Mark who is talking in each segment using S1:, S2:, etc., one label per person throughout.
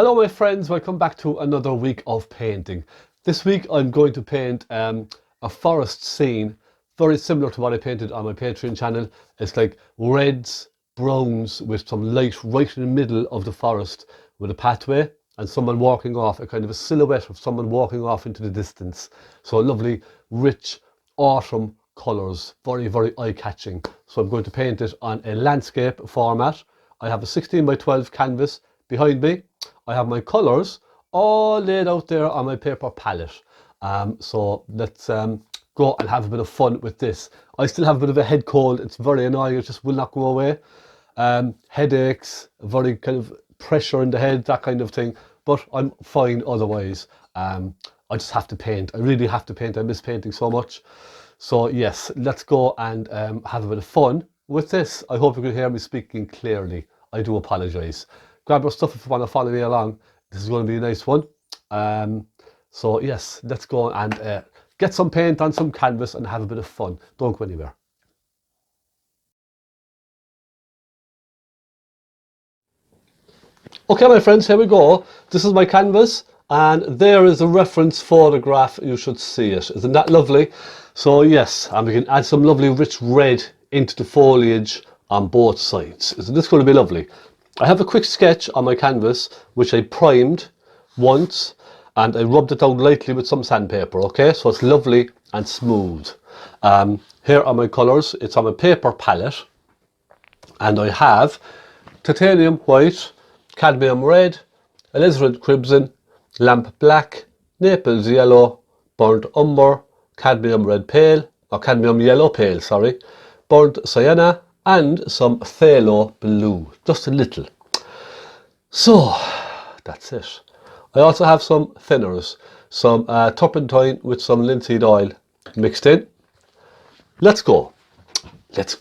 S1: Hello my friends, welcome back to another week of painting. This week I'm going to paint a forest scene very similar to what I painted on my Patreon channel. It's like reds, browns with some light right in the middle of the forest with a pathway and someone walking off, a kind of a silhouette of someone walking off into the distance. So lovely, rich autumn colours, very, very eye-catching. So I'm going to paint it on a landscape format. I have a 16 by 12 canvas behind me. I have my colours all laid out there on my paper palette. So let's go and have a bit of fun with this. I still have a bit of a head cold. It's very annoying. It just will not go away. Headaches, very kind of pressure in the head, that kind of thing. But I'm fine otherwise. I just have to paint. I really have to paint. I miss painting so much. So yes, let's go and have a bit of fun with this. I hope you can hear me speaking clearly. I do apologise. Grab your stuff if you want to follow me along. This is going to be a nice one. So yes, let's go and get some paint on some canvas and have a bit of fun. Don't go anywhere. Okay my friends, here we go. This is my canvas and there is a reference photograph. You should see it. Isn't that lovely? So yes, and we can add some lovely rich red into the foliage on both sides. Isn't this going to be lovely? I have a quick sketch on my canvas which I primed once and I rubbed it down lightly with some sandpaper, okay? So it's lovely and smooth. Here are my colours. It's on a paper palette and I have titanium white, cadmium red, alizarin crimson, lamp black, naples yellow, burnt umber, cadmium red pale, or cadmium yellow pale, sorry, burnt sienna, and some phaylo blue, just a little. So that's it. I also have some thinners, some turpentine with some linseed oil mixed in. Let's go. Let's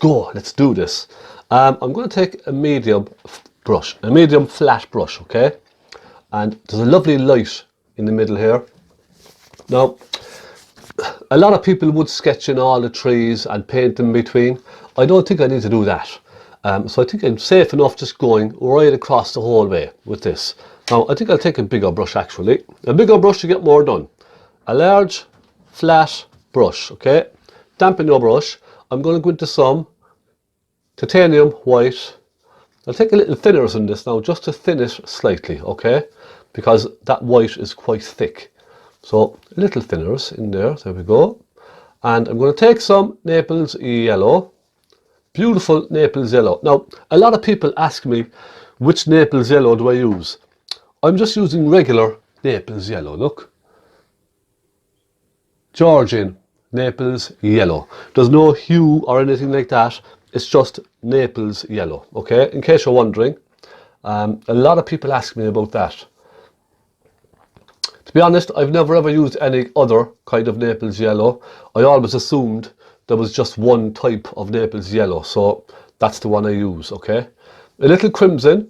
S1: do this. I'm going to take a medium brush, a medium flat brush, okay? And there's a lovely light in the middle here. Now, a lot of people would sketch in all the trees and paint in between. I don't think I need to do that. So I think I'm safe enough just going right across the whole way with this. Now, I think I'll take a bigger brush actually. A bigger brush to get more done. A large, flat brush, okay? Dampen your brush. I'm going to go into some titanium white. I'll take a little thinners in this now just to thin it slightly, okay? Because that white is quite thick. So little thinners in there, there we go. And I'm going to take some Naples yellow, beautiful Naples yellow. Now, a lot of people ask me, which Naples yellow do I use? I'm just using regular Naples yellow, look. Georgian Naples yellow. There's no hue or anything like that. It's just Naples yellow, okay? In case you're wondering. A lot of people ask me about that. To be honest, I've never ever used any other kind of Naples yellow. I always assumed there was just one type of Naples yellow, so that's the one I use, okay? A little crimson.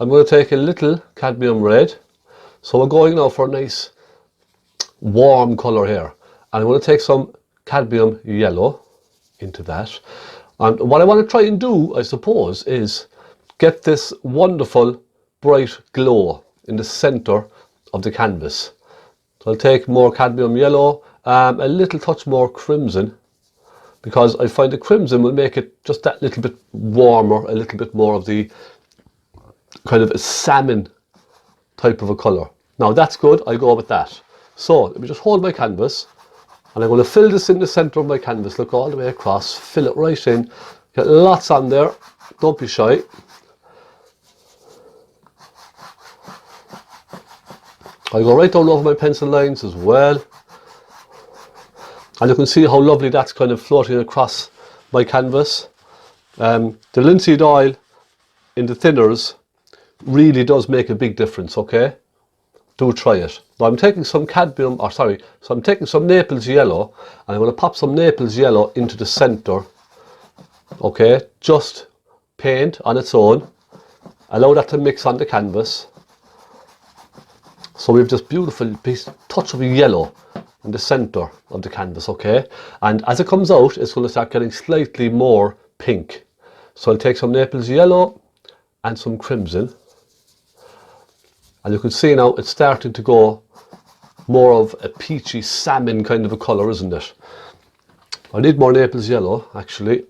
S1: I'm going to take a little cadmium red. So we're going now for a nice warm colour here. And I'm going to take some cadmium yellow into that. And what I want to try and do, I suppose, is get this wonderful bright glow in the centre of the canvas. So I'll take more cadmium yellow, a little touch more crimson, because I find the crimson will make it just that little bit warmer, a little bit more of the kind of a salmon type of a colour. Now that's good, I'll go with that. So let me just hold my canvas and I'm going to fill this in the centre of my canvas. Look all the way across, fill it right in, get lots on there, don't be shy. I go right down over my pencil lines as well. And you can see how lovely that's kind of floating across my canvas. The linseed oil in the thinners really does make a big difference, okay? Do try it. Now I'm taking some I'm taking some Naples yellow and I'm going to pop some Naples yellow into the centre, okay? Just paint on its own. Allow that to mix on the canvas. So we have this beautiful touch of yellow in the centre of the canvas, okay? And as it comes out, it's going to start getting slightly more pink. So I'll take some Naples yellow and some crimson. And you can see now it's starting to go more of a peachy salmon kind of a colour, isn't it? I need more Naples yellow, actually.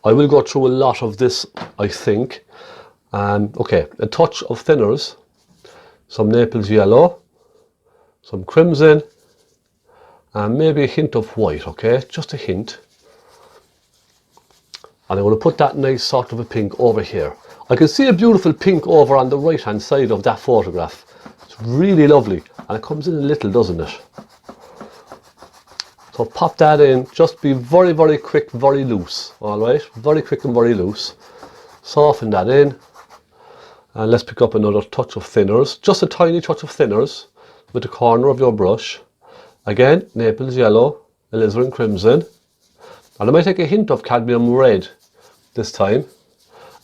S1: I will go through a lot of this, I think. Okay, a touch of thinners, some Naples yellow, some crimson, and maybe a hint of white, okay? Just a hint. And I'm going to put that nice sort of a pink over here. I can see a beautiful pink over on the right hand side of that photograph. It's really lovely, and it comes in a little, doesn't it? So pop that in, just be very, very quick, very loose, alright? Very quick and very loose. Soften that in, and let's pick up another touch of thinners, just a tiny touch of thinners with the corner of your brush. Again, Naples yellow, alizarin crimson, and I might take a hint of cadmium red this time,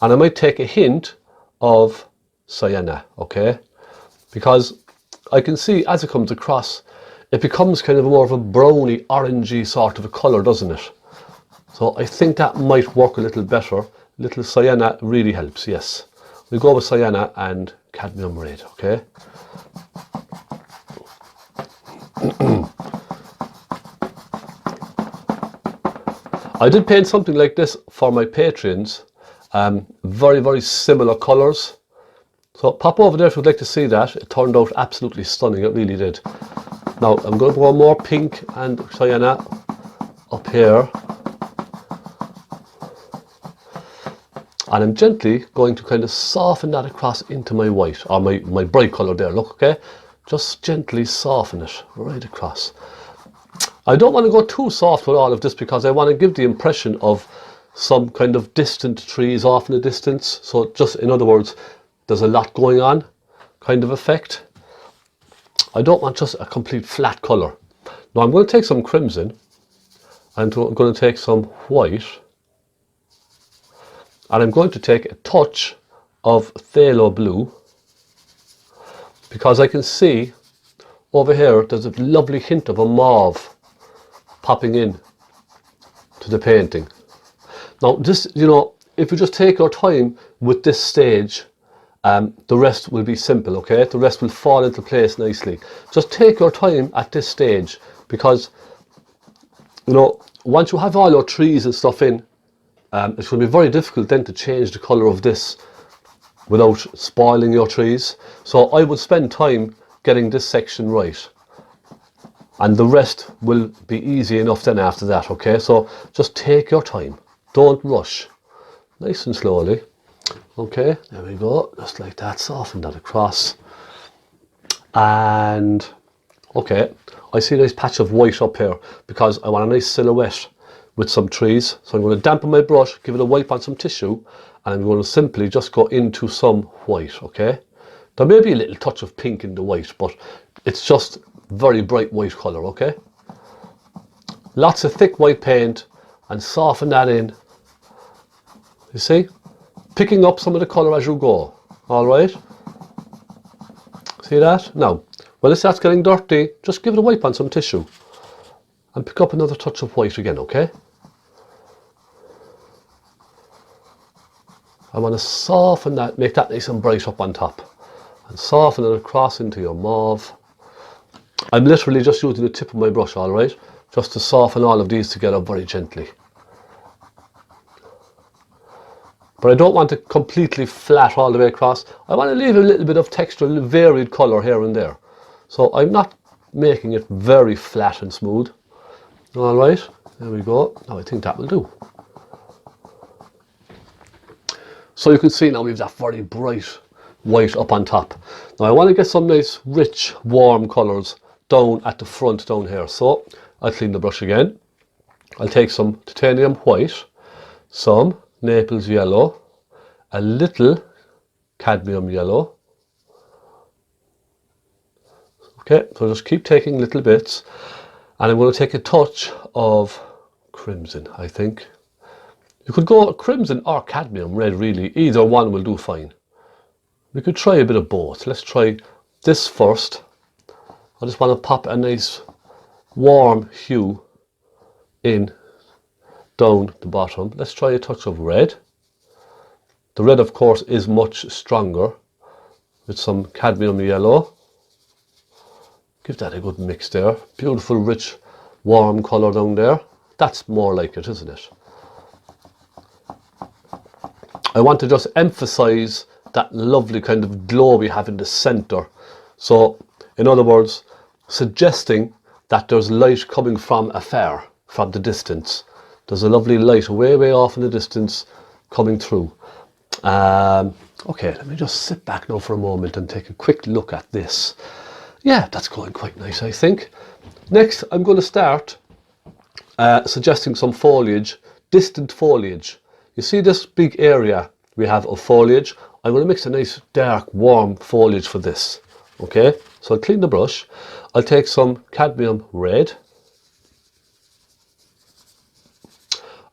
S1: and I might take a hint of sienna, okay? Because I can see as it comes across, it becomes kind of more of a browny, orangey sort of a colour, doesn't it? So I think that might work a little better. Little sienna really helps, yes. We'll go with sienna and cadmium red, okay? I did paint something like this for my patrons. Very, very similar colours. So pop over there if you'd like to see that. It turned out absolutely stunning, it really did. Now I'm going to go more pink and sienna up here. And I'm gently going to kind of soften that across into my white, or my bright colour there, look, okay? Just gently soften it right across. I don't want to go too soft with all of this because I want to give the impression of some kind of distant trees off in the distance. So just, in other words, there's a lot going on kind of effect. I don't want just a complete flat colour. Now I'm going to take some crimson, and I'm going to take some white, and I'm going to take a touch of phaylo blue, because I can see over here there's a lovely hint of a mauve popping in to the painting. Now this, you know, if you just take your time with this stage, the rest will be simple, okay? The rest will fall into place nicely. Just take your time at this stage, because, you know, once you have all your trees and stuff in, it's going to be very difficult then to change the colour of this without spoiling your trees. So I would spend time getting this section right, and the rest will be easy enough then after that, okay? So just take your time, don't rush, nice and slowly. Okay, there we go, just like that, soften that across. And okay, I see a nice patch of white up here because I want a nice silhouette with some trees. So I'm going to dampen my brush, give it a wipe on some tissue, and I'm going to simply just go into some white, okay? There may be a little touch of pink in the white, but it's just very bright white colour, okay? Lots of thick white paint, and soften that in, you see? Picking up some of the colour as you go, alright? See that? Now, when it starts getting dirty, just give it a wipe on some tissue and pick up another touch of white again, okay? I want to soften that, make that nice and bright up on top, and soften it across into your mauve. I'm literally just using the tip of my brush, alright? Just to soften all of these together very gently. But I don't want it completely flat all the way across. I want to leave a little bit of texture, a little varied colour here and there. So I'm not making it very flat and smooth. Alright, there we go. Now I think that will do. So you can see now we have that very bright white up on top. Now I want to get some nice rich warm colours down at the front down here. So I'll clean the brush again. I'll take some titanium white, some Naples yellow, a little cadmium yellow. Okay, so just keep taking little bits, and I'm going to take a touch of crimson, I think. You could go crimson or cadmium red, really. Either one will do fine. We could try a bit of both. Let's try this first. I just want to pop a nice warm hue in down the bottom. Let's try a touch of red. The red, of course, is much stronger with some cadmium yellow. Give that a good mix there. Beautiful, rich, warm colour down there. That's more like it, isn't it? I want to just emphasise that lovely kind of glow we have in the centre. So, in other words, suggesting that there's light coming from afar, from the distance. There's a lovely light way, way off in the distance coming through. Okay, let me just sit back now for a moment and take a quick look at this. Yeah, that's going quite nice, I think. Next, I'm going to start suggesting some foliage, distant foliage. You see this big area we have of foliage? I'm going to mix a nice dark, warm foliage for this. Okay, so I'll clean the brush. I'll take some cadmium red.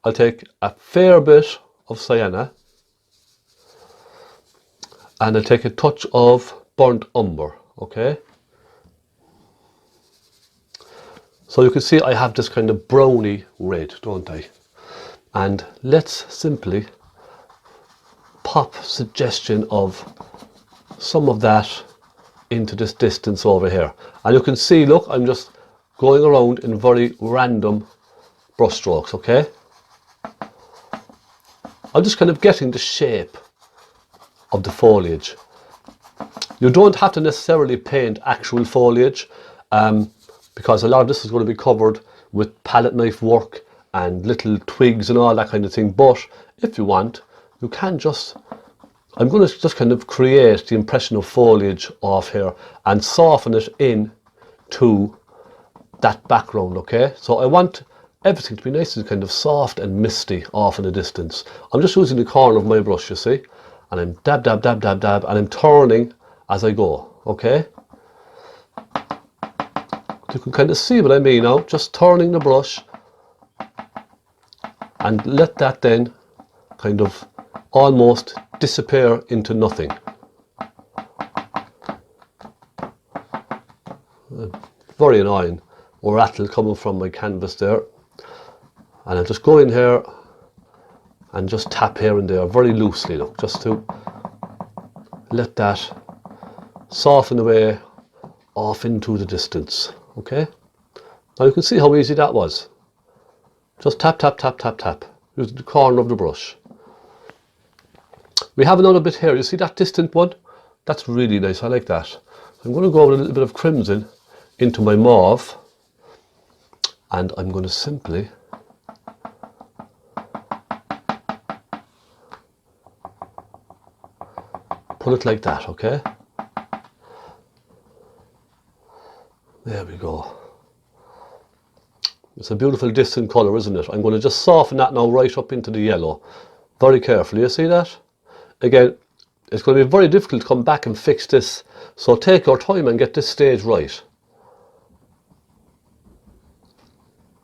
S1: I'll take a fair bit of sienna. And I'll take a touch of burnt umber. Okay. So you can see I have this kind of browny red, don't I? And let's simply pop suggestion of some of that into this distance over here. And you can see, look, I'm just going around in very random brush strokes, okay? I'm just kind of getting the shape of the foliage. You don't have to necessarily paint actual foliage, because a lot of this is going to be covered with palette knife work and little twigs and all that kind of thing. But if you want, you can just, I'm going to just kind of create the impression of foliage off here and soften it in to that background, okay? So I want everything to be nice and kind of soft and misty off in the distance. I'm just using the corner of my brush, you see, and I'm dab, dab, dab, dab, dab, and I'm turning as I go, okay? You can kind of see what I mean now, just turning the brush and let that then kind of almost disappear into nothing. Very annoying rattle coming from my canvas there. And I'll just go in here and just tap here and there very loosely, look, just to let that soften away off into the distance. Okay, now you can see how easy that was. Just tap, tap, tap, tap, tap, using the corner of the brush. We have another bit here, you see that distant one? That's really nice, I like that. I'm going to go with a little bit of crimson into my mauve, and I'm going to simply put it like that, okay? There we go. It's a beautiful distant colour, isn't it? I'm going to just soften that now right up into the yellow. Very carefully, you see that? Again, it's going to be very difficult to come back and fix this. So take your time and get this stage right.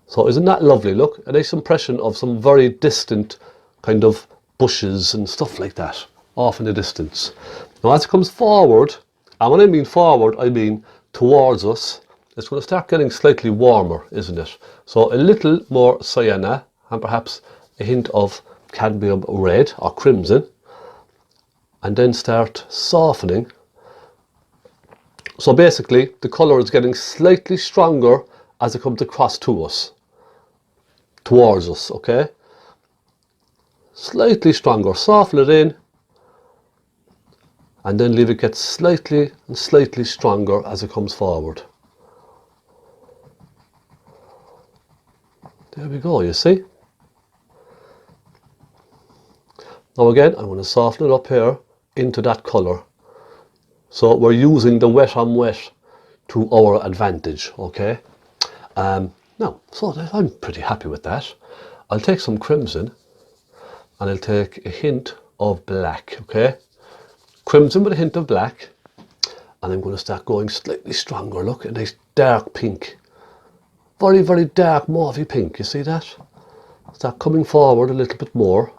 S1: So isn't that lovely? Look, a nice impression of some very distant kind of bushes and stuff like that off in the distance. Now as it comes forward, and when I mean forward, I mean towards us, it's going to start getting slightly warmer, isn't it? So a little more sienna and perhaps a hint of cadmium red or crimson, and then start softening. So basically the colour is getting slightly stronger as it comes across to us, towards us, okay? Slightly stronger, soften it in, and then leave it get slightly and slightly stronger as it comes forward. There we go, you see? Now again, I'm going to soften it up here into that colour. So we're using the wet on wet to our advantage, okay? Now, so I'm pretty happy with that. I'll take some crimson and I'll take a hint of black, okay? Crimson with a hint of black, and I'm going to start going slightly stronger. Look, a nice dark pink. Very, very dark mauvey pink, you see that? Start coming forward a little bit more.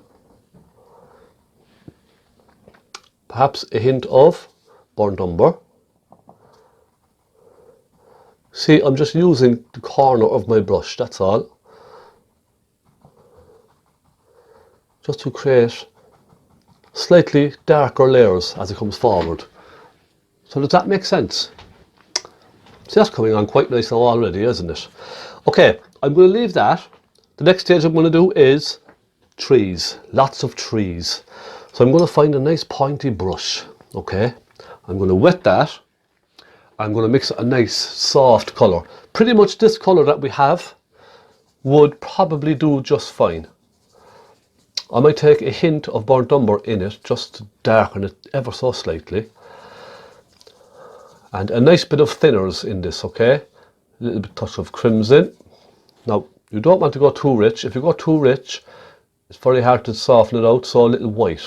S1: Perhaps a hint of burnt umber. See, I'm just using the corner of my brush, that's all. Just to create slightly darker layers as it comes forward. So does that make sense? See, that's coming on quite nice now already, isn't it? Okay, I'm going to leave that. The next stage I'm going to do is trees, lots of trees. So I'm going to find a nice pointy brush, okay? I'm going to wet that. I'm going to mix a nice soft colour. Pretty much this colour that we have would probably do just fine. I might take a hint of burnt umber in it just to darken it ever so slightly. And a nice bit of thinners in this, okay? A little bit touch of crimson. Now, you don't want to go too rich. If you go too rich, it's very hard to soften it out, so a little white.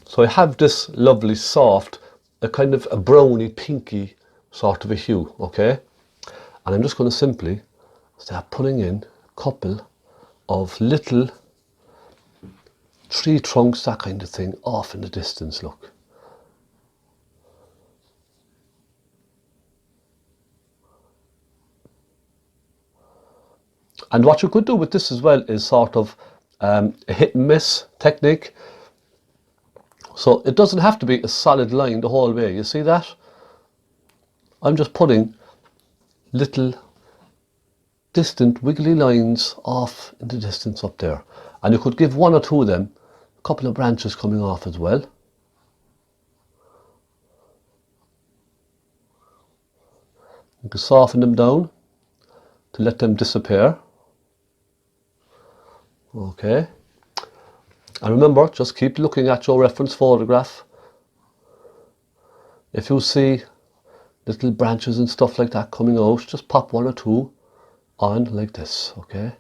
S1: So I have this lovely soft, a kind of a browny, pinky sort of a hue, okay? And I'm just going to simply start putting in a couple of little tree trunks, that kind of thing, off in the distance, look. And what you could do with this as well is sort of a hit and miss technique. So it doesn't have to be a solid line the whole way, you see that? I'm just putting little distant wiggly lines off in the distance up there. And you could give one or two of them a couple of branches coming off as well. You can soften them down to let them disappear. Okay. And remember, just keep looking at your reference photograph. If you see little branches and stuff like that coming out, just pop one or two on like this, okay?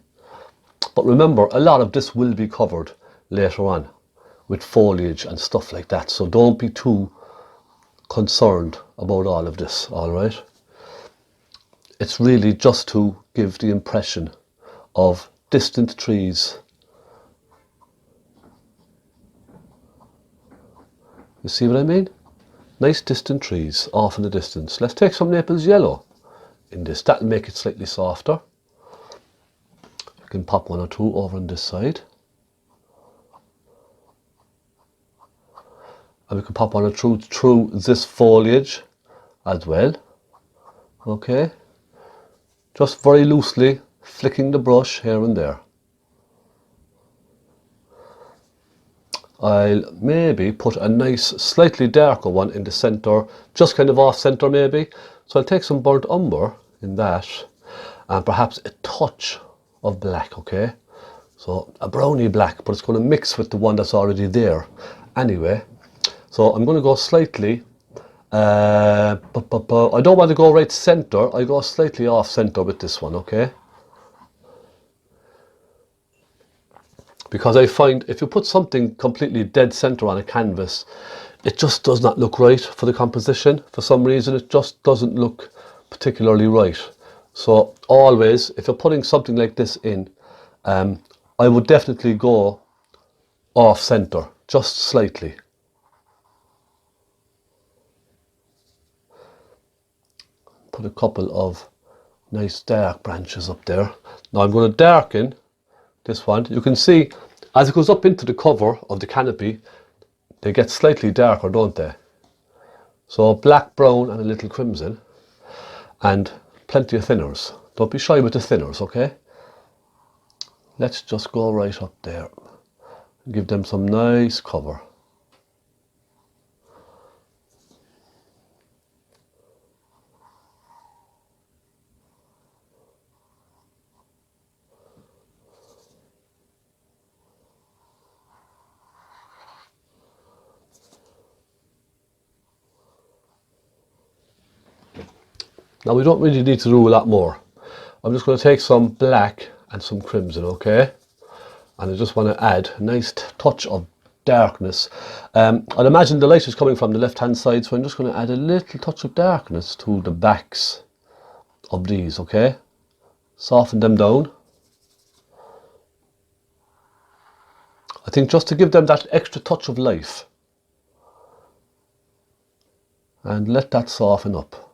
S1: But remember, a lot of this will be covered later on with foliage and stuff like that, so don't be too concerned about all of this, all right? It's really just to give the impression of distant trees. You see what I mean? Nice distant trees off in the distance. Let's take some Naples yellow in this. That'll make it slightly softer. You can pop one or two over on this side. And we can pop one or two through this foliage as well. Okay. Just very loosely flicking the brush here and there. I'll maybe put a nice slightly darker one in the centre, just kind of off centre maybe. So I'll take some burnt umber in that and perhaps a touch of black, okay? So a browny black, but it's going to mix with the one that's already there anyway. So I'm going to go slightly, I don't want to go right centre, I go slightly off centre with this one, okay? Because I find if you put something completely dead centre on a canvas, it just does not look right for the composition. For some reason, it just doesn't look particularly right. So always, if you're putting something like this in, I would definitely go off centre, just slightly. Put a couple of nice dark branches up there. Now I'm going to darken this one. You can see as it goes up into the cover of the canopy, they get slightly darker, don't they? So black, brown and a little crimson, and plenty of thinners. Don't be shy with the thinners, okay? Let's just go right up there and give them some nice cover. Now we don't really need to do a lot more. I'm just going to take some black and some crimson, okay? And I just want to add a nice touch of darkness. I'd imagine the light is coming from the left hand side, so I'm just going to add a little touch of darkness to the backs of these, okay? Soften them down. I think just to give them that extra touch of life. And let that soften up.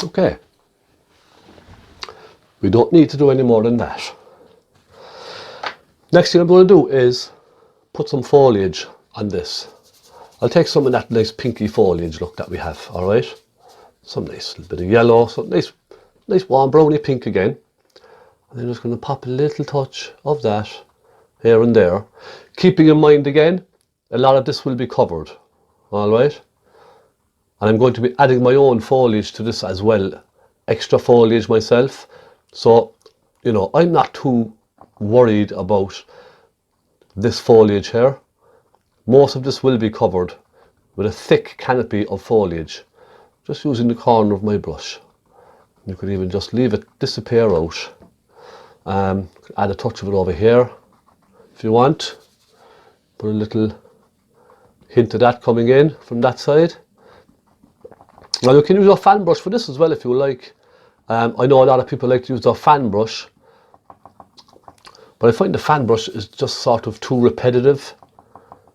S1: Okay, we don't need to do any more than that. Next thing I'm going to do is put some foliage on this. I'll take some of that nice pinky foliage look that we have, alright? Some nice little bit of yellow, some nice warm browny pink again. And I'm just going to pop a little touch of that here and there. Keeping in mind again, a lot of this will be covered, alright? And I'm going to be adding my own foliage to this as well. Extra foliage myself. So, you know, I'm not too worried about this foliage here. Most of this will be covered with a thick canopy of foliage. Just using the corner of my brush. You could even just leave it disappear out. Add a touch of it over here if you want. Put a little hint of that coming in from that side. Now you can use a fan brush for this as well if you like. I know a lot of people like to use their fan brush, but I find the fan brush is just sort of too repetitive.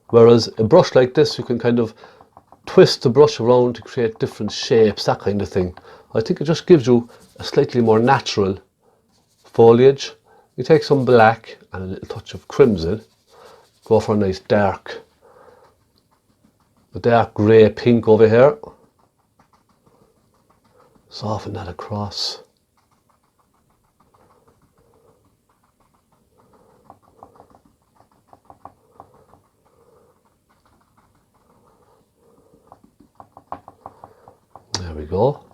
S1: Whereas a brush like this, you can kind of twist the brush around to create different shapes, that kind of thing. I think it just gives you a slightly more natural foliage. You take some black and a little touch of crimson, go for a nice dark grey pink over here. Soften that across. There we go.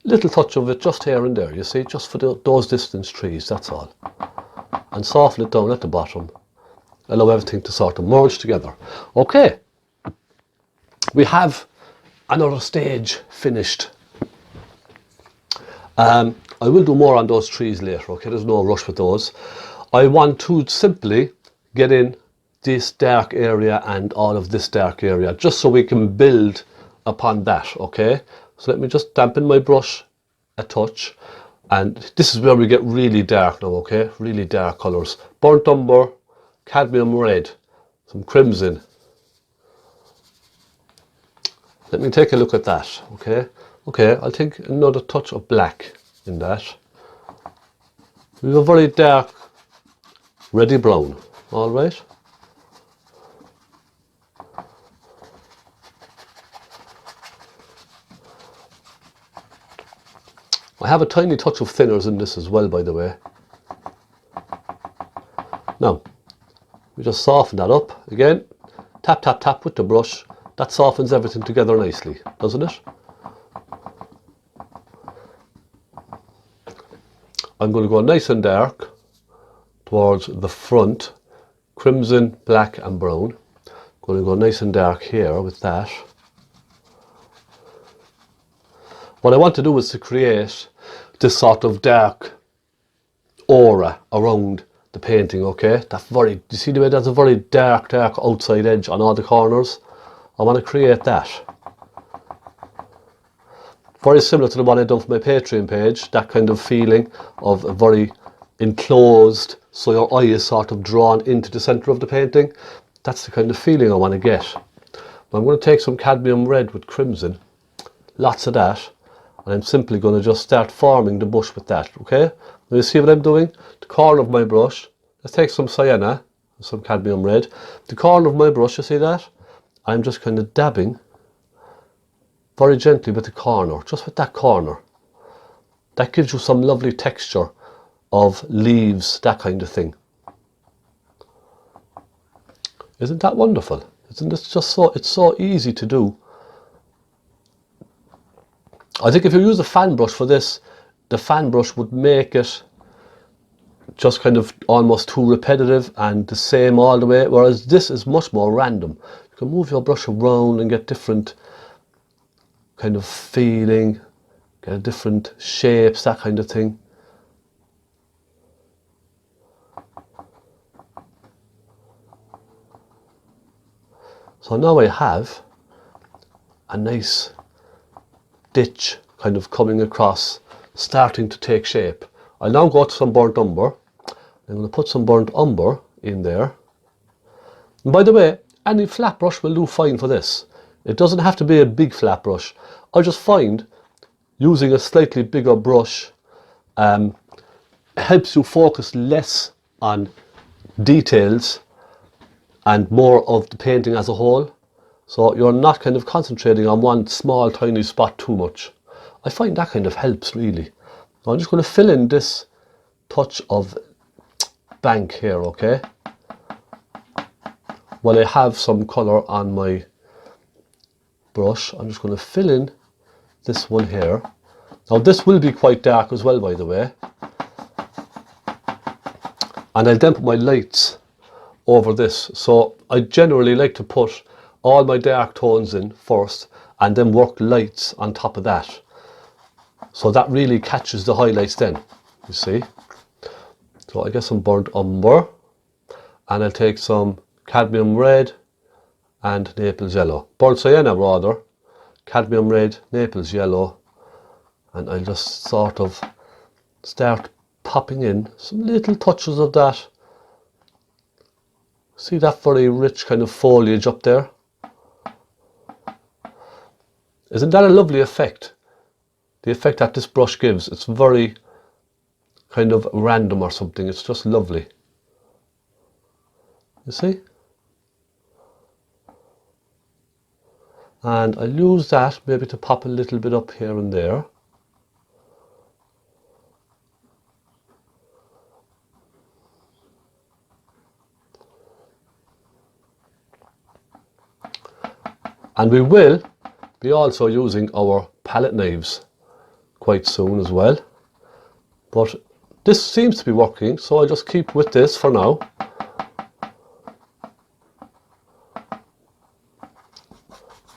S1: Little touch of it just here and there, you see, just for those distance trees, that's all. And soften it down at the bottom. Allow everything to sort of merge together. Okay, we have another stage finished. I will do more on those trees later, okay, there's no rush with those. I want to simply get in this dark area and all of this dark area, just so we can build upon that, okay? So let me just dampen my brush a touch, and this is where we get really dark now, okay? Really dark colours. Burnt umber, cadmium red, some crimson. Let me take a look at that, okay? Okay, I'll take another touch of black in that. We have a very dark reddy brown, alright? I have a tiny touch of thinners in this as well, by the way. Now, we just soften that up again. Tap, tap, tap with the brush. That softens everything together nicely, doesn't it? I'm going to go nice and dark towards the front. Crimson, black and brown. Going to go nice and dark here with that. What I want to do is to create this sort of dark aura around the painting, okay? You see the way that's a very dark outside edge on all the corners? I want to create that. Very similar to the one I've done for my Patreon page, that kind of feeling of a very enclosed, so your eye is sort of drawn into the centre of the painting. That's the kind of feeling I want to get. I'm going to take some cadmium red with crimson, lots of that, and I'm simply going to just start forming the bush with that, okay? Now you see what I'm doing? The corner of my brush, let's take some sienna, some cadmium red. The corner of my brush, you see that? I'm just kind of dabbing very gently with the corner, just with that corner. That gives you some lovely texture of leaves, that kind of thing. Isn't that wonderful? Isn't this just so, it's so easy to do. I think if you use a fan brush for this, the fan brush would make it just kind of almost too repetitive and the same all the way, whereas this is much more random. You can move your brush around and get different kind of feeling, get different shapes, that kind of thing. So now I have a nice ditch kind of coming across, starting to take shape. I'll now go to some burnt umber. I'm going to put some burnt umber in there. And by the way, any flat brush will do fine for this. It doesn't have to be a big flat brush. I just find using a slightly bigger brush helps you focus less on details and more of the painting as a whole. So you're not kind of concentrating on one small tiny spot too much. I find that kind of helps really. Now I'm just going to fill in this touch of bank here, okay? While I have some colour on my brush, I'm just going to fill in this one here. Now this will be quite dark as well, by the way. And I'll then put my lights over this. So I generally like to put all my dark tones in first and then work lights on top of that. So that really catches the highlights then, you see. So I get some burnt umber, and I'll take some cadmium red and naples yellow. Burnt sienna rather, cadmium red, naples yellow, and I'll just sort of start popping in some little touches of that. See that very rich kind of foliage up there? Isn't that a lovely effect? The effect that this brush gives, it's very kind of random or something, it's just lovely. You see? And I'll use that maybe to pop a little bit up here and there. And we will be also using our palette knives quite soon as well. But this seems to be working, so I just keep with this for now.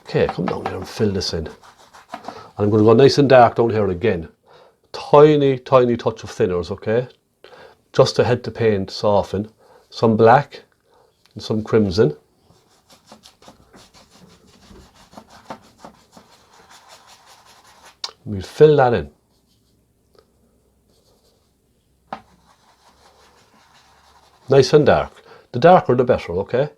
S1: Okay, come down here and fill this in. And I'm going to go nice and dark down here again. Tiny, tiny touch of thinners, okay? Just to help the paint soften. Some black and some crimson. We fill that in. Nice and dark. The darker the better, okay?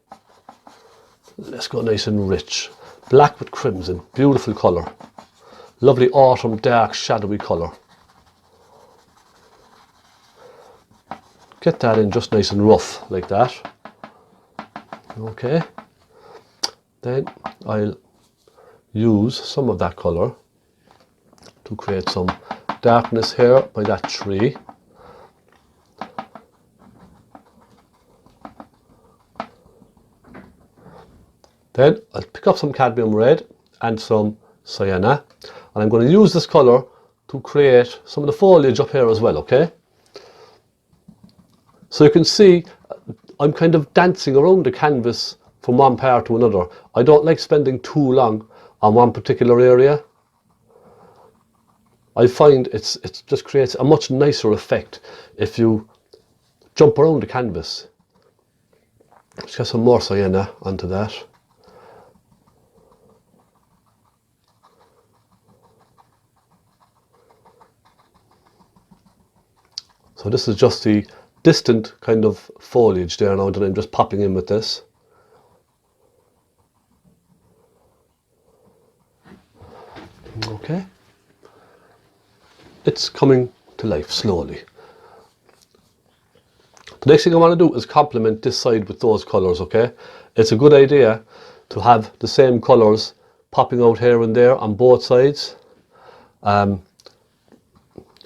S1: Let's go nice and rich. Black with crimson, beautiful colour. Lovely autumn, dark, shadowy colour. Get that in just nice and rough, like that. Okay. Then I'll use some of that colour to create some darkness here by that tree. Then I'll pick up some cadmium red and some sienna, and I'm going to use this colour to create some of the foliage up here as well, okay? So you can see I'm kind of dancing around the canvas from one part to another. I don't like spending too long on one particular area. I find it just creates a much nicer effect if you jump around the canvas. Let's get some more sienna onto that. So this is just the distant kind of foliage there now that I'm just popping in with this. Okay. It's coming to life slowly. The next thing I want to do is complement this side with those colours, okay? It's a good idea to have the same colours popping out here and there on both sides.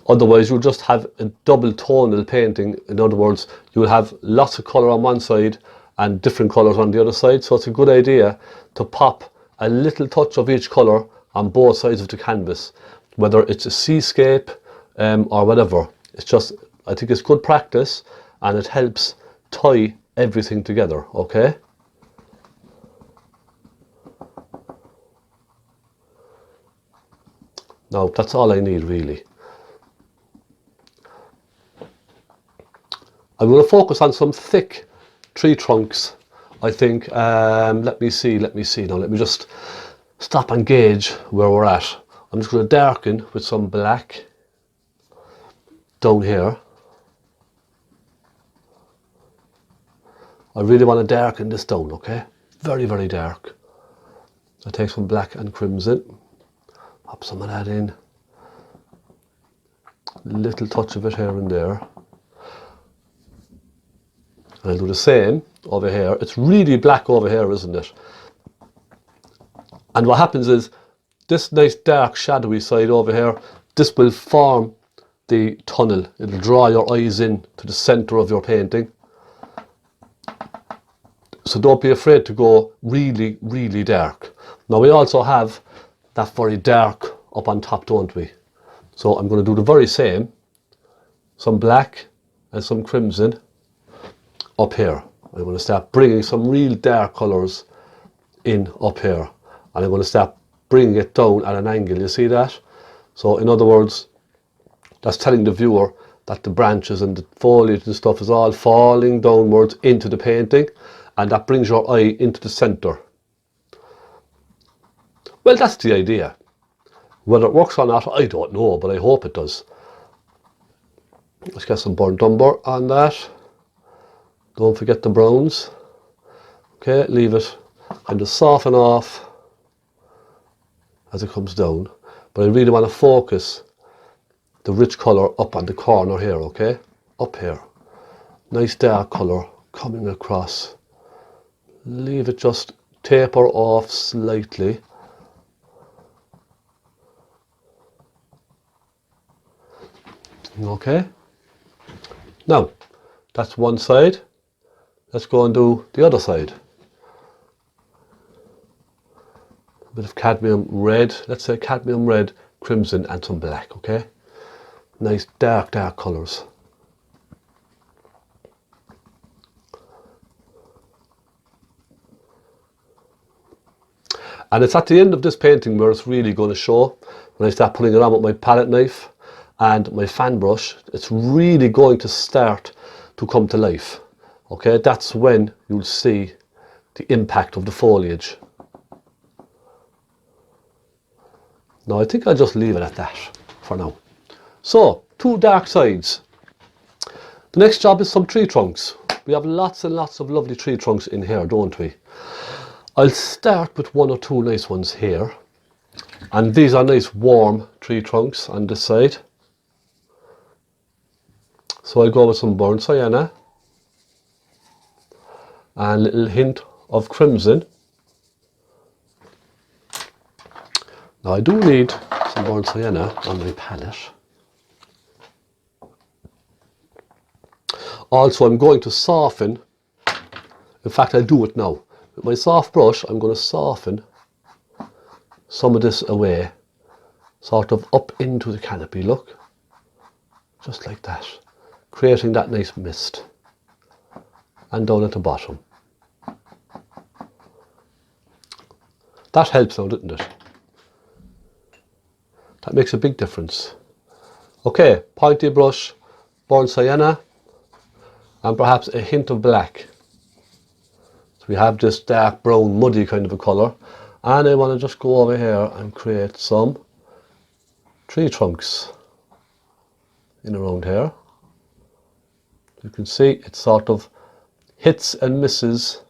S1: Otherwise you'll just have a double tonal painting. In other words, you'll have lots of colour on one side and different colours on the other side. So it's a good idea to pop a little touch of each colour on both sides of the canvas, whether it's a seascape or whatever. It's just, I think it's good practice and it helps tie everything together, okay? Now that's all I need really. I'm going to focus on some thick tree trunks, I think. Let me see now. Let me just stop and gauge where we're at. I'm just going to darken with some black down here. I really want to darken this down, okay? Very, very dark. I take some black and crimson, pop some of that in. Little touch of it here and there. And I'll do the same over here. It's really black over here, isn't it? And what happens is, this nice dark shadowy side over here, this will form the tunnel. It'll draw your eyes in to the center of your painting. So don't be afraid to go really, really dark. Now we also have that very dark up on top, don't we? So I'm going to do the very same. Some black and some crimson up here. I'm going to start bringing some real dark colours in up here. And I'm going to start bringing it down at an angle. You see that? So in other words, that's telling the viewer that the branches and the foliage and stuff is all falling downwards into the painting, and that brings your eye into the centre. Well, that's the idea. Whether it works or not, I don't know, but I hope it does. Let's get some burnt umber on that. Don't forget the browns. Okay, leave it and just soften off as it comes down. But I really want to focus the rich colour up on the corner here, okay? Up here. Nice dark colour coming across. Leave it just taper off slightly. Okay. Now, that's one side. Let's go and do the other side. A bit of cadmium red. Let's say cadmium red, crimson and some black, okay? Nice dark, dark colours. And it's at the end of this painting where it's really going to show. When I start putting it on with my palette knife and my fan brush, it's really going to start to come to life. Okay, that's when you'll see the impact of the foliage. Now I think I'll just leave it at that for now. So, two dark sides. The next job is some tree trunks. We have lots and lots of lovely tree trunks in here, don't we? I'll start with one or two nice ones here. And these are nice warm tree trunks on this side. So I'll go with some burnt sienna. And a little hint of crimson. Now I do need some burnt sienna on my palette. Also I'm going to soften, in fact I'll do it now. With my soft brush I'm going to soften some of this away, sort of up into the canopy, look. Just like that. Creating that nice mist. And down at the bottom. That helps now, doesn't it? That makes a big difference. Okay, pointy brush, burnt sienna, and perhaps a hint of black. So we have this dark brown muddy kind of a colour, and I want to just go over here and create some tree trunks in around here. You can see it sort of hits and misses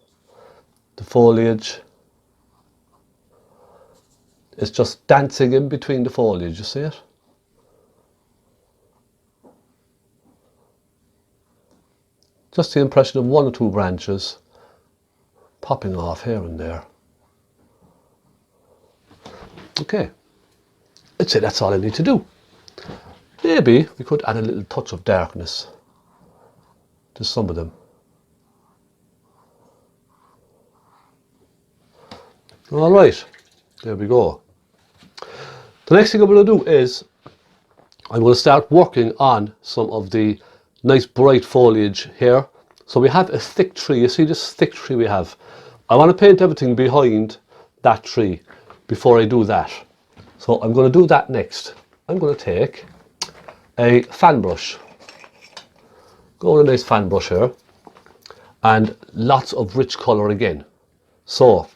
S1: the foliage. It's just dancing in between the foliage, you see it? Just the impression of one or two branches popping off here and there. Okay, I'd say that's all I need to do. Maybe we could add a little touch of darkness to some of them. Alright, there we go. The next thing I'm going to do is I'm going to start working on some of the nice bright foliage here. So we have a thick tree. You see this thick tree we have? I want to paint everything behind that tree before I do that. So I'm going to do that next. I'm going to take a fan brush. Go with a nice fan brush here. And lots of rich colour again. So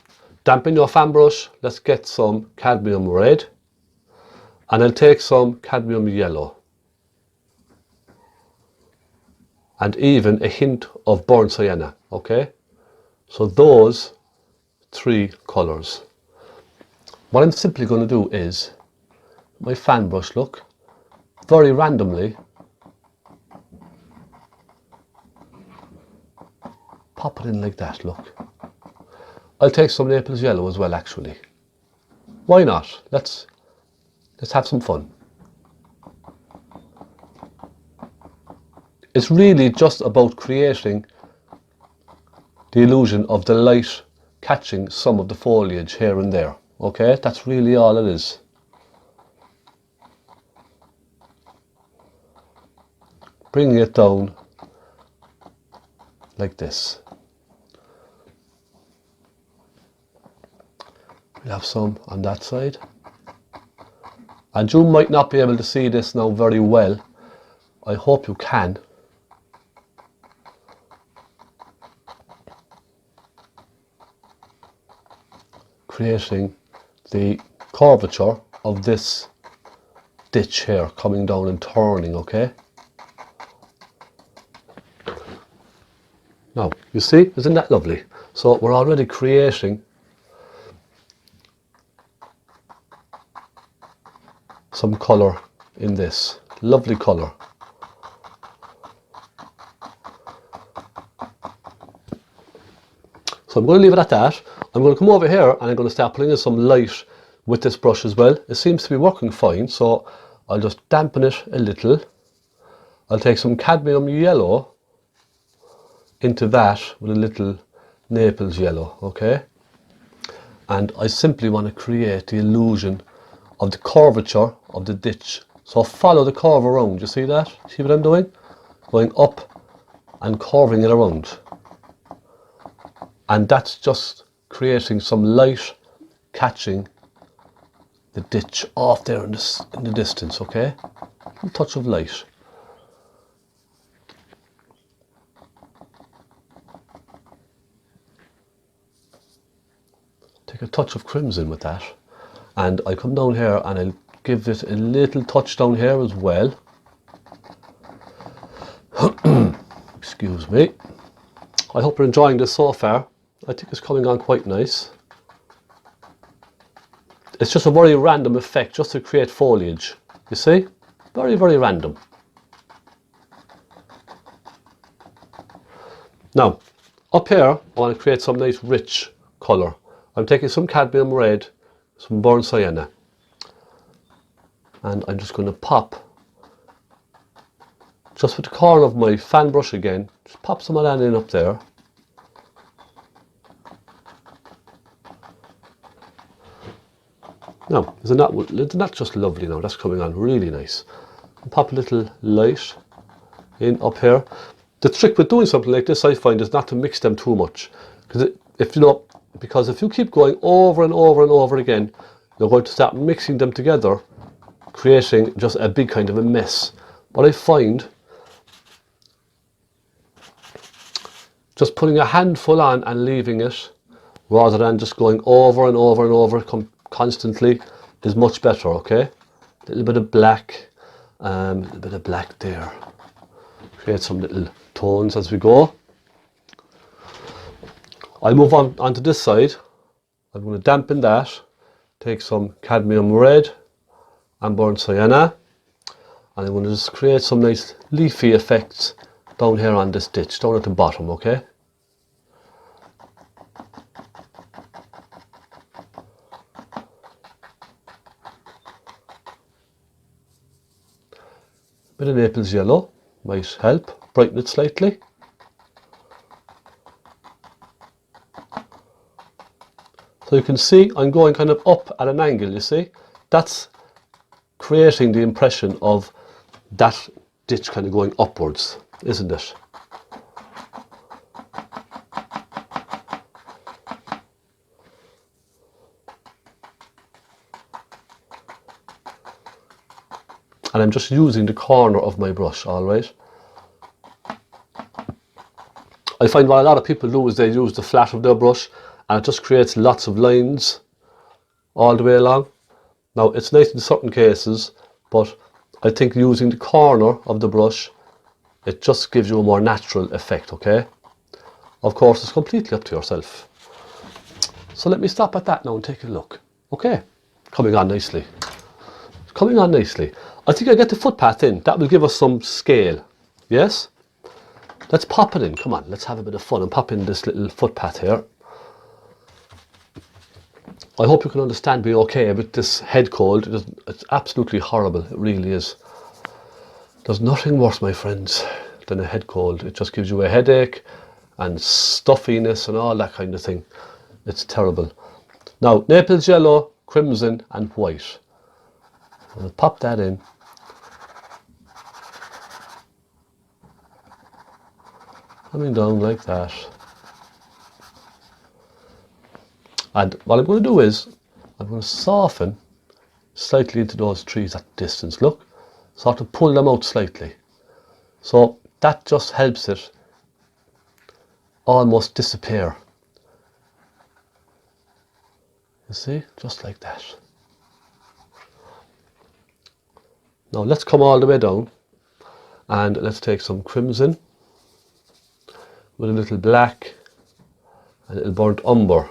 S1: dampen your fan brush. Let's get some cadmium red. And I'll take some cadmium yellow. And even a hint of burnt sienna, okay? So those three colours. What I'm simply going to do is, my fan brush, look, very randomly, pop it in like that, look. I'll take some Naples yellow as well, actually. Why not? Let's have some fun. It's really just about creating the illusion of the light catching some of the foliage here and there. Okay, that's really all it is. Bringing it down like this. We have some on that side. And you might not be able to see this now very well. I hope you can. Creating the curvature of this ditch here, coming down and turning, okay? Now, you see, isn't that lovely? So we're already creating some colour in this. Lovely colour. So I'm going to leave it at that. I'm going to come over here and I'm going to start putting in some light with this brush as well. It seems to be working fine, so I'll just dampen it a little. I'll take some cadmium yellow into that with a little Naples yellow, okay? And I simply want to create the illusion of the curvature of the ditch. So follow the curve around, you see that? See what I'm doing? Going up and curving it around. And that's just creating some light catching the ditch off there in the distance, okay? A touch of light. Take a touch of crimson with that. And I come down here and I'll give it a little touch down here as well. Excuse me. I hope you're enjoying this so far. I think it's coming on quite nice. It's just a very random effect just to create foliage. You see? Very, very random. Now, up here, I want to create some nice rich colour. I'm taking some cadmium red, some burnt sienna. And I'm just going to pop, just with the corner of my fan brush again, just pop some of that in up there. Now, isn't that just lovely now? That's coming on really nice. And pop a little light in up here. The trick with doing something like this, I find, is not to mix them too much. Because if you keep going over and over and over again, you're going to start mixing them together, creating just a big kind of a mess. What I find, just putting a handful on and leaving it, rather than just going over and over and over constantly, is much better, okay? A little bit of black, a little bit of black there. Create some little tones as we go. I'll move on onto this side. I'm going to dampen that, take some cadmium red and burnt sienna, and I'm going to just create some nice leafy effects down here on this ditch, down at the bottom, okay? Bit of Naples yellow might help brighten it slightly. So you can see I'm going kind of up at an angle, you see? That's creating the impression of that ditch kind of going upwards, isn't it? And I'm just using the corner of my brush, alright? I find what a lot of people do is they use the flat of their brush and it just creates lots of lines all the way along. Now, it's nice in certain cases, but I think using the corner of the brush, it just gives you a more natural effect, okay? Of course, it's completely up to yourself. So let me stop at that now and take a look. Okay, coming on nicely. Coming on nicely. I think I'll get the footpath in. That will give us some scale. Yes? Let's pop it in. Come on, let's have a bit of fun and pop in this little footpath here. I hope you can understand me okay with this head cold. It's absolutely horrible. It really is. There's nothing worse, my friends, than a head cold. It just gives you a headache and stuffiness and all that kind of thing. It's terrible. Now, Naples yellow, crimson and white. I'll pop that in. Coming down like that. And what I'm going to do is, I'm going to soften slightly into those trees at distance. Look, sort of pull them out slightly. So that just helps it almost disappear. You see, just like that. Now let's come all the way down and let's take some crimson with a little black and a little burnt umber.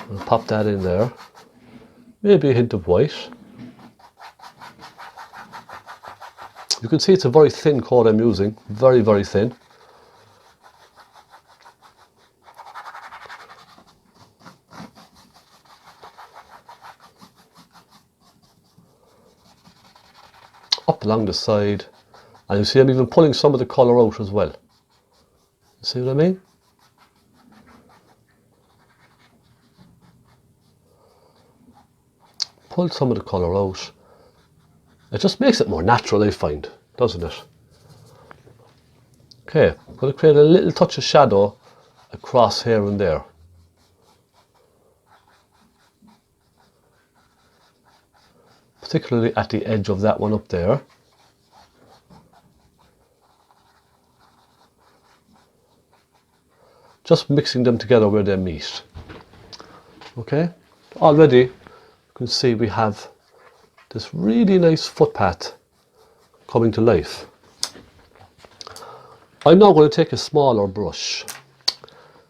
S1: I'll pop that in there. Maybe a hint of white. You can see it's a very thin coat I'm using, very, very thin. Up along the side, and you see I'm even pulling some of the colour out as well. See what I mean? Pull some of the colour out. It just makes it more natural, I find, doesn't it? Okay, I'm going to create a little touch of shadow across here and there. Particularly at the edge of that one up there. Just mixing them together where they meet. Okay, already you can see we have this really nice footpath coming to life. I'm now going to take a smaller brush,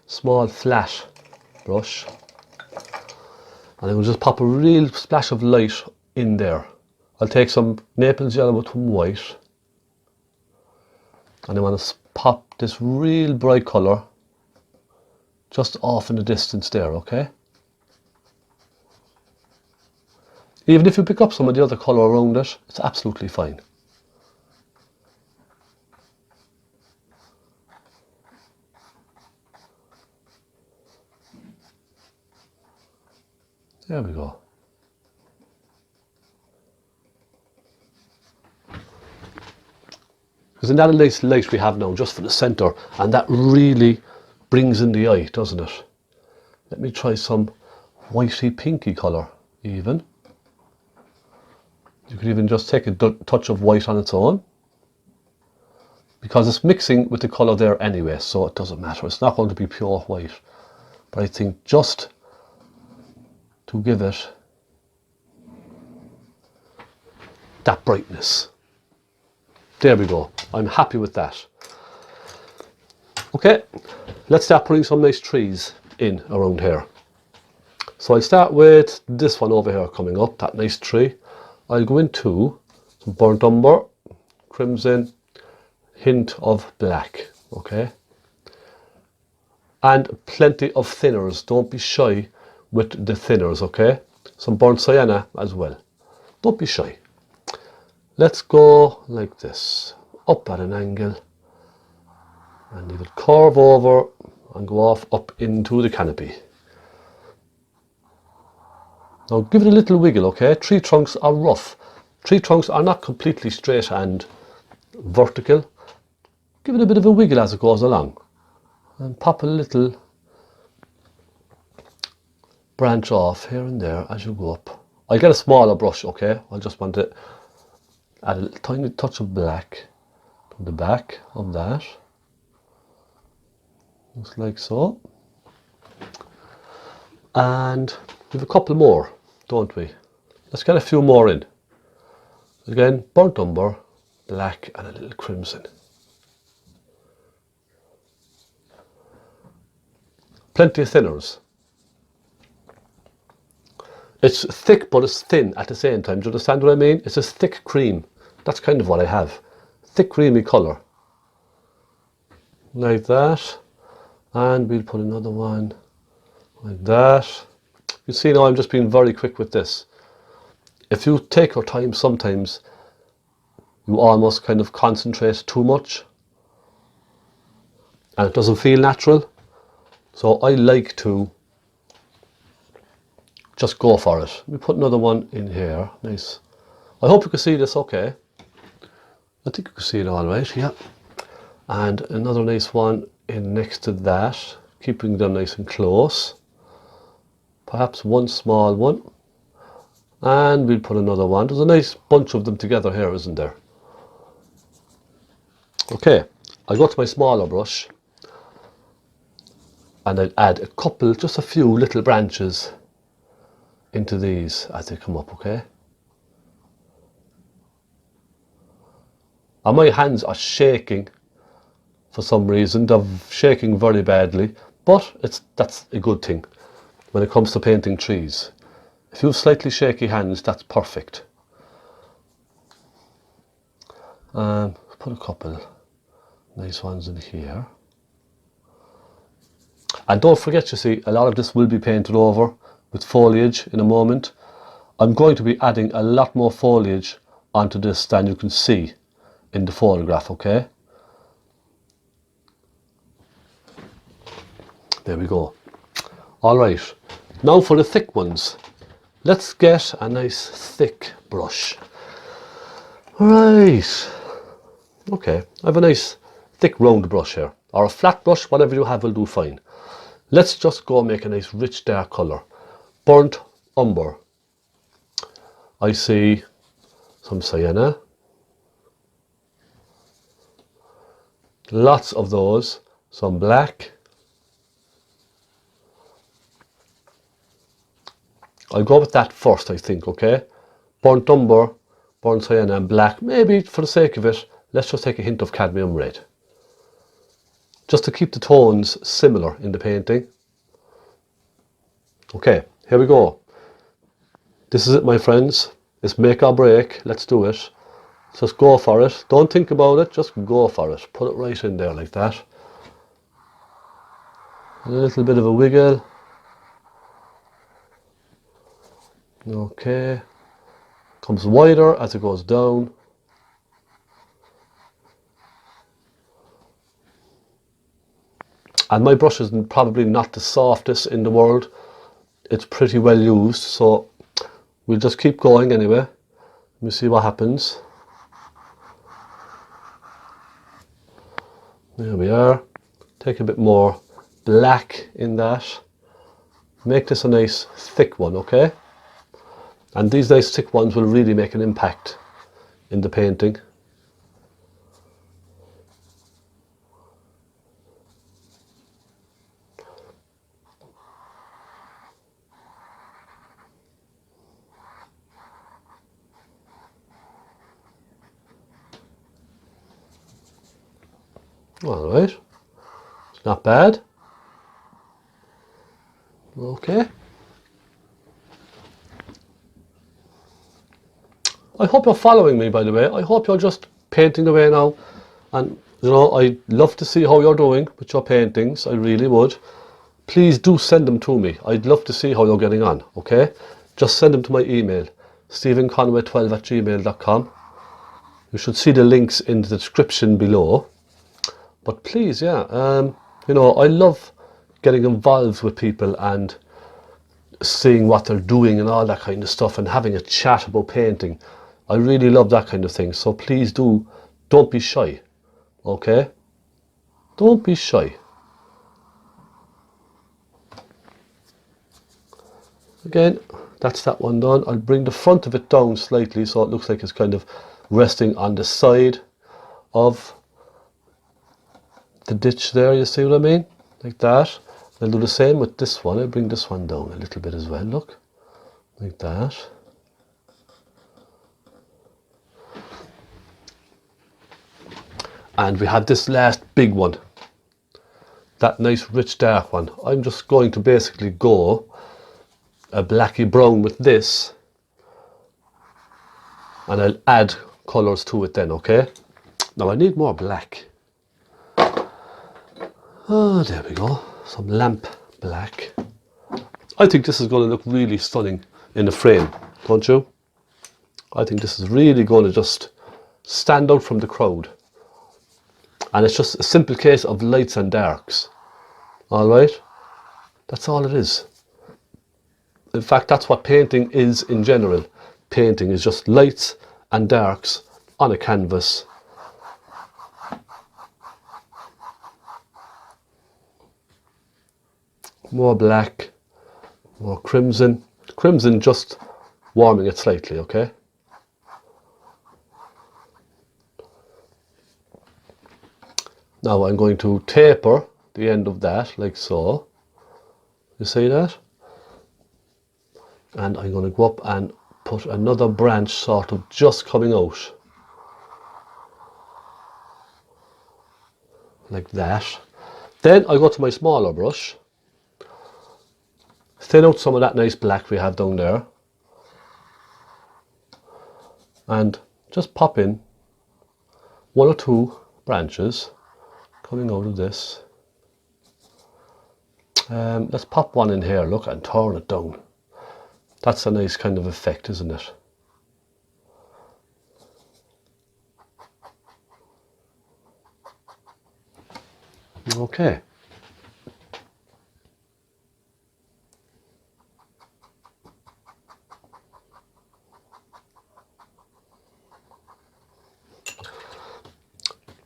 S1: small flat brush, and I'm going to just pop a real splash of light in there. I'll take some Naples yellow with some white, and I want to pop this real bright colour just off in the distance there, okay? Even if you pick up some of the other colour around it, it's absolutely fine. There we go. Isn't that a nice light we have now just for the centre, and that really brings in the eye, doesn't it? Let me try some whitey pinky colour even. You could even just take a touch of white on its own, because it's mixing with the colour there anyway, so it doesn't matter. It's not going to be pure white, but I think just to give it that brightness. There we go. I'm happy with that. Okay, let's start putting some nice trees in around here. So I'll start with this one over here coming up, that nice tree. I'll go into some burnt umber, crimson, hint of black, okay? And plenty of thinners. Don't be shy with the thinners, okay? Some burnt sienna as well. Don't be shy. Let's go like this, up at an angle, and leave it curve over and go off up into the canopy. Now give it a little wiggle, okay? Tree trunks are rough. Tree trunks are not completely straight and vertical. Give it a bit of a wiggle as it goes along. And pop a little branch off here and there as you go up. I'll get a smaller brush, okay? I just want to add a tiny touch of black to the back of that. Just like so. And we have a couple more, don't we? Let's get a few more in. Again, burnt umber, black and a little crimson. Plenty of thinners. It's thick but it's thin at the same time. Do you understand what I mean? It's a thick cream. That's kind of what I have. Thick creamy colour. like that, and we'll put another one like that. You see now I'm just being very quick with this. If you take your time, sometimes you almost kind of concentrate too much and it doesn't feel natural. So I like to just go for it. We put another one in here. Nice. I hope you can see this okay. I think you can see it all right, yeah. And another nice one in next to that, keeping them nice and close. Perhaps one small one. And we'll put another one. There's a nice bunch of them together here, isn't there? Okay, I'll go to my smaller brush and I'll add a couple, just a few little branches into these as they come up, okay? And my hands are shaking for some reason. They're shaking very badly, but that's a good thing when it comes to painting trees. If you have slightly shaky hands, that's perfect. Put a couple nice ones in here. And don't forget, you see, a lot of this will be painted over with foliage in a moment. I'm going to be adding a lot more foliage onto this than you can see in the photograph, okay? There we go. Alright, now for the thick ones. Let's get a nice thick brush. Right. Okay, I have a nice thick round brush here. Or a flat brush, whatever you have will do fine. Let's just go make a nice rich dark colour. Burnt umber. I see some sienna. Lots of those. Some black. I'll go with that first, I think, okay? Burnt umber, burnt sienna and black. Maybe for the sake of it, let's just take a hint of cadmium red. Just to keep the tones similar in the painting. Okay, here we go. This is it, my friends. It's make or break. Let's do it. Just go for it. Don't think about it, just go for it. Put it right in there like that. A little bit of a wiggle. Okay. Comes wider as it goes down. And my brush is probably not the softest in the world. It's pretty well used, so we'll just keep going anyway. Let me see what happens. There we are. Take a bit more black in that. Make this a nice thick one, okay? And these nice thick ones will really make an impact in the painting. All right, it's not bad. Okay. I hope you're following me, by the way. I hope you're just painting away now. And, you know, I'd love to see how you're doing with your paintings. I really would. Please do send them to me. I'd love to see how you're getting on, okay? Just send them to my email, stephenconway12@gmail.com. You should see the links in the description below. But please, yeah, you know, I love getting involved with people and seeing what they're doing and all that kind of stuff and having a chat about painting. I really love that kind of thing. So please don't be shy, okay? Don't be shy. Again, that's that one done. I'll bring the front of it down slightly so it looks like it's kind of resting on the side of the ditch there, you see what I mean? Like that. I'll do the same with this one. I'll bring this one down a little bit as well, look. Like that. And we have this last big one. That nice rich dark one. I'm just going to basically go a blacky brown with this. And I'll add colours to it then, okay? Now I need more black. Oh, there we go. Some lamp black. I think this is going to look really stunning in a frame, don't you? I think this is really going to just stand out from the crowd. And it's just a simple case of lights and darks. Alright? That's all it is. In fact, that's what painting is in general. Painting is just lights and darks on a canvas. More black, more crimson. Crimson just warming it slightly, okay? Now I'm going to taper the end of that, like so. You see that? And I'm going to go up and put another branch sort of just coming out. Like that. Then I go to my smaller brush. Thin out some of that nice black we have down there. And just pop in one or two branches coming out of this. Let's pop one in here, look, and turn it down. That's a nice kind of effect, isn't it? Okay.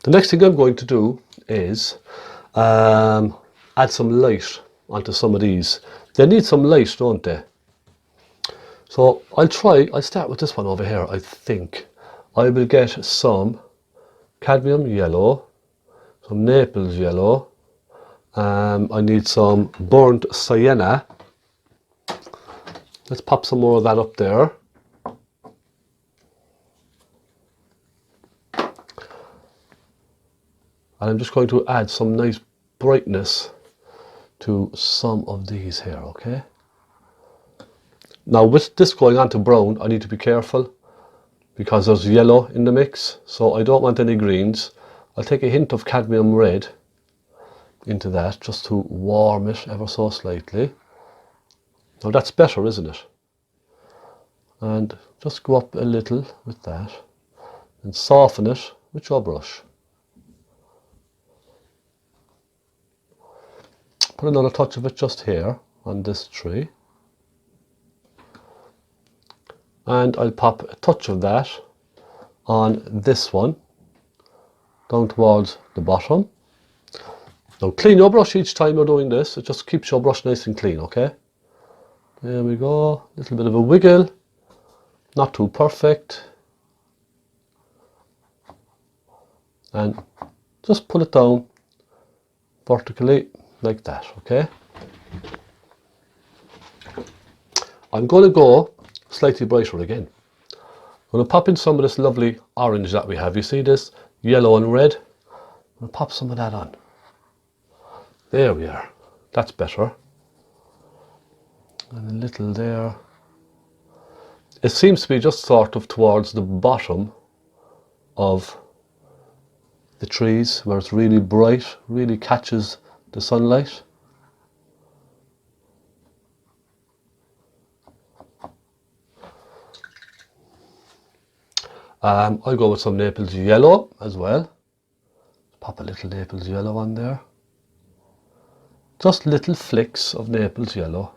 S1: The next thing I'm going to do is add some light onto some of these. They need some light, don't they? So I'll start with this one over here, I think. I will get some cadmium yellow, some Naples yellow, I need some burnt sienna. Let's pop some more of that up there. And I'm just going to add some nice brightness to some of these here, okay? Now with this going on to brown, I need to be careful because there's yellow in the mix, so I don't want any greens. I'll take a hint of cadmium red into that just to warm it ever so slightly. Now that's better, isn't it? And just go up a little with that and soften it with your brush. Put another touch of it just here on this tree. And I'll pop a touch of that on this one, down towards the bottom. Now clean your brush each time you're doing this, it just keeps your brush nice and clean, okay? There we go, a little bit of a wiggle, not too perfect. And just pull it down vertically like that, okay? I'm going to go slightly brighter again. I'm going to pop in some of this lovely orange that we have. You see this yellow and red? I'm going to pop some of that on. There we are. That's better. And a little there. It seems to be just sort of towards the bottom of the trees where it's really bright, really catches the sunlight. I'll go with some Naples yellow as well. Pop a little Naples yellow on there. Just little flicks of Naples yellow.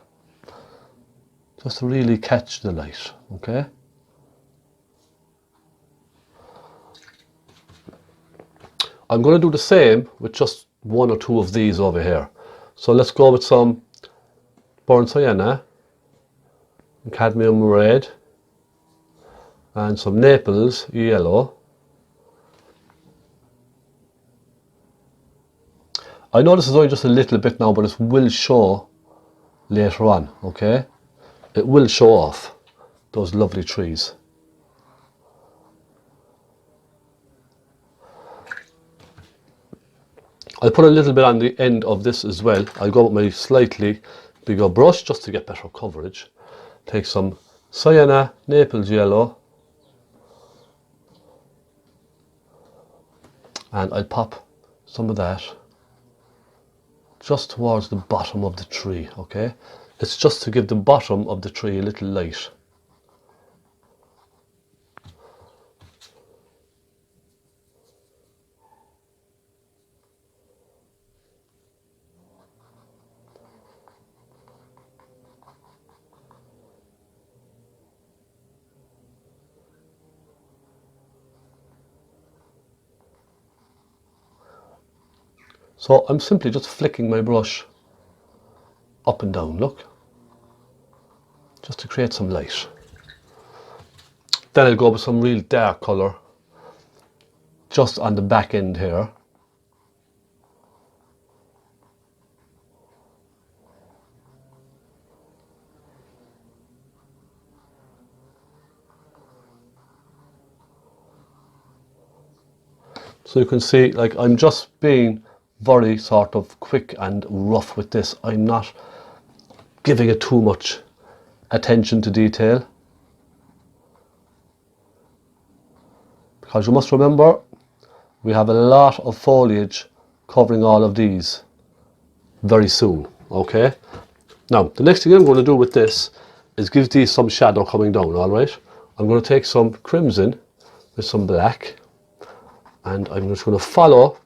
S1: Just to really catch the light, okay? I'm going to do the same with just one or two of these over here. So let's go with some burnt sienna, and cadmium red, and some Naples yellow. I know this is only just a little bit now, but it will show later on, okay? It will show off those lovely trees. I'll put a little bit on the end of this as well. I'll go with my slightly bigger brush just to get better coverage. Take some sienna, Naples yellow, and I'll pop some of that just towards the bottom of the tree, okay? It's just to give the bottom of the tree a little light. So I'm simply just flicking my brush up and down, look, just to create some light. Then I'll go with some real dark colour just on the back end here. So you can see, like, I'm just being very sort of quick and rough with this. I'm not giving it too much attention to detail, because you must remember we have a lot of foliage covering all of these very soon, okay? Now the next thing I'm going to do with this is give these some shadow coming down. All right, I'm going to take some crimson with some black, and I'm just going to follow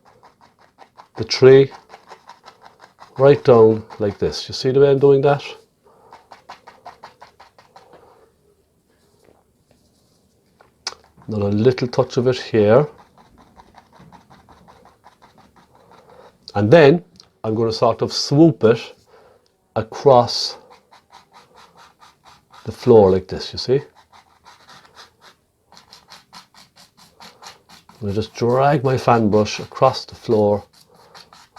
S1: the tree right down like this. You see the way I'm doing that? Another little touch of it here. And then I'm going to sort of swoop it across the floor like this, you see? I'm going to just drag my fan brush across the floor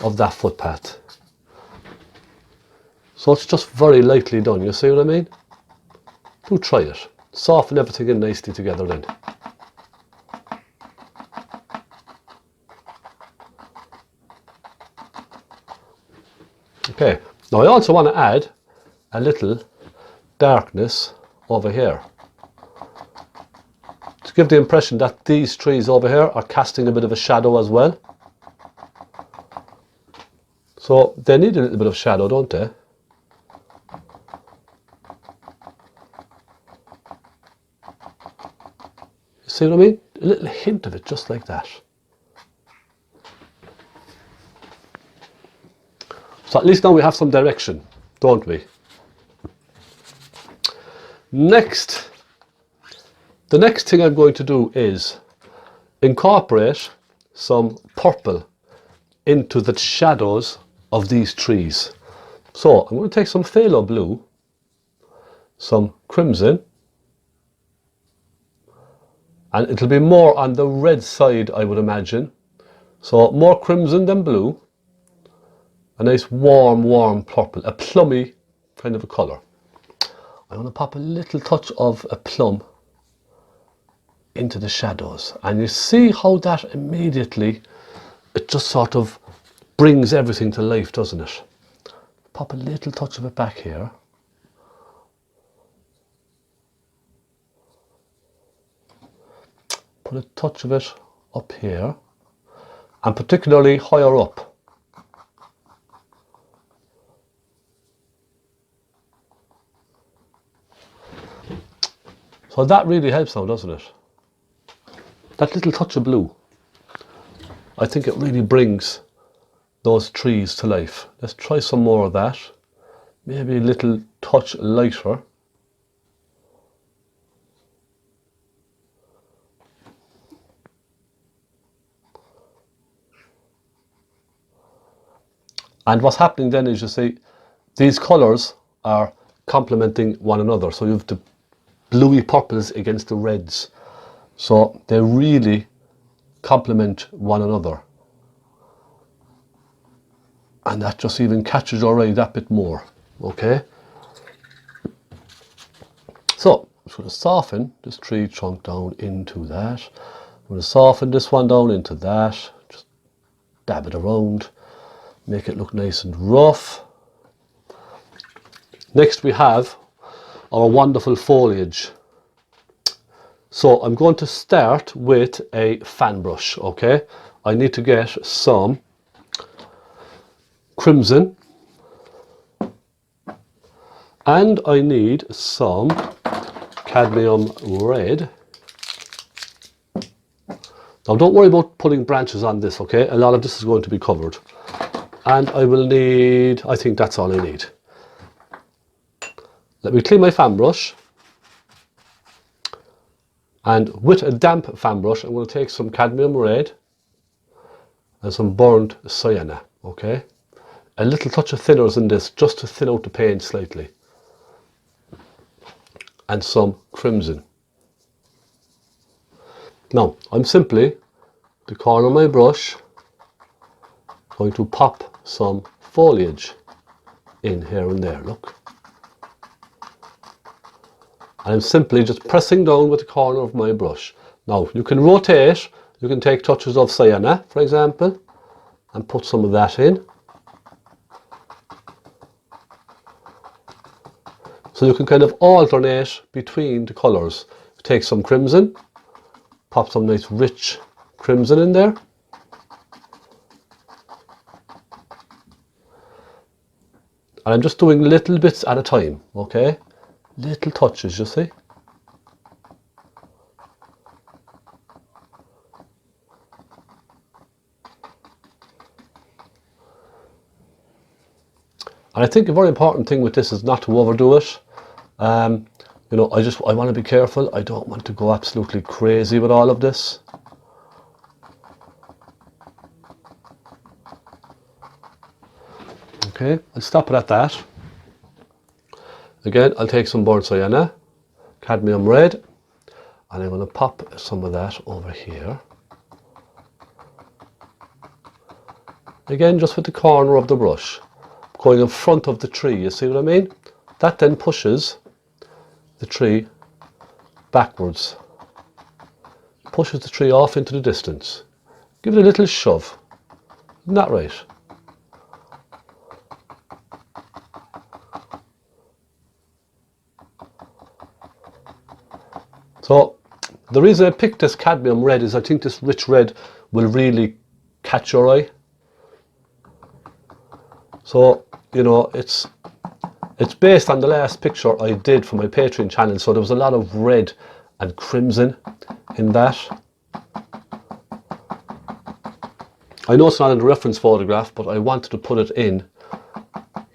S1: of that footpath. So it's just very lightly done, you see what I mean? Do try it. Soften everything in nicely together then. Okay, now I also want to add a little darkness over here to give the impression that these trees over here are casting a bit of a shadow as well. So they need a little bit of shadow, don't they? See what I mean? A little hint of it, just like that. So at least now we have some direction, don't we? Next, the next thing I'm going to do is incorporate some purple into the shadows of these trees. So I'm going to take some phaylo blue, some crimson, and it'll be more on the red side, I would imagine. So more crimson than blue. A nice warm purple, a plummy kind of a colour. I want to pop a little touch of a plum into the shadows, and you see how that immediately, it just sort of brings everything to life, doesn't it? Pop a little touch of it back here. Put a touch of it up here, and particularly higher up. So that really helps now, doesn't it? That little touch of blue. I think it really brings those trees to life. Let's try some more of that. Maybe a little touch lighter. And what's happening then is, you see, these colours are complementing one another. So you have the bluey purples against the reds. So they really complement one another. And that just even catches your eye that bit more. Okay? So I'm just going to soften this tree trunk down into that. I'm going to soften this one down into that. Just dab it around. Make it look nice and rough. Next we have our wonderful foliage. So I'm going to start with a fan brush, okay? I need to get some crimson, and I need some cadmium red. Now don't worry about putting branches on this, okay? A lot of this is going to be covered. And I will need, I think that's all I need. Let me clean my fan brush. And with a damp fan brush, I'm going to take some cadmium red and some burnt sienna, okay? A little touch of thinners in this, just to thin out the paint slightly. And some crimson. Now, I'm simply, the corner of my brush, going to pop some foliage in here and there, look. And I'm simply just pressing down with the corner of my brush. Now, you can rotate, you can take touches of sienna, for example, and put some of that in. So you can kind of alternate between the colours. Take some crimson, pop some nice rich crimson in there. And I'm just doing little bits at a time, okay? Little touches, you see. And I think a very important thing with this is not to overdo it. You know, I want to be careful. I don't want to go absolutely crazy with all of this. Okay, I'll stop it at that. Again, I'll take some burnt sienna, cadmium red, and I'm going to pop some of that over here. Again, just with the corner of the brush, going in front of the tree, you see what I mean? That then pushes the tree backwards, pushes the tree off into the distance. Give it a little shove, isn't that right? So the reason I picked this cadmium red is I think this rich red will really catch your eye. So, you know, it's based on the last picture I did for my Patreon channel, so there was a lot of red and crimson in that. I know it's not in the reference photograph, but I wanted to put it in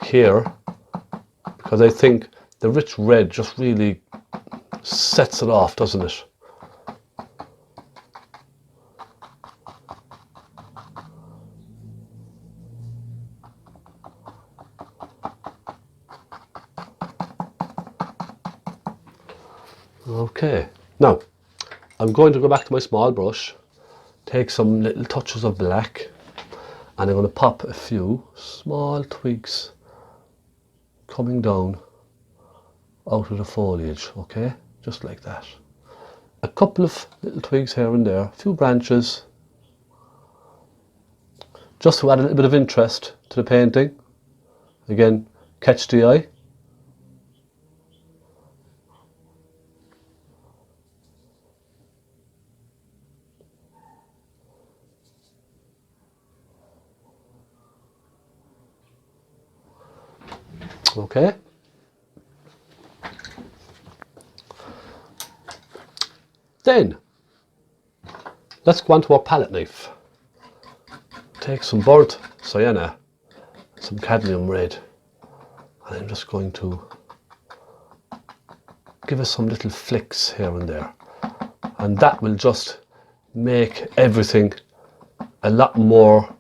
S1: here because I think the rich red just really sets it off, doesn't it? Okay, now I'm going to go back to my small brush, take some little touches of black, and I'm going to pop a few small twigs coming down out of the foliage, okay, just like that. A couple of little twigs here and there, a few branches, just to add a little bit of interest to the painting. Again, catch the eye. Okay. Then, let's go on to our palette knife. Take some burnt sienna, some cadmium red, and I'm just going to give us some little flicks here and there. And that will just make everything a lot more,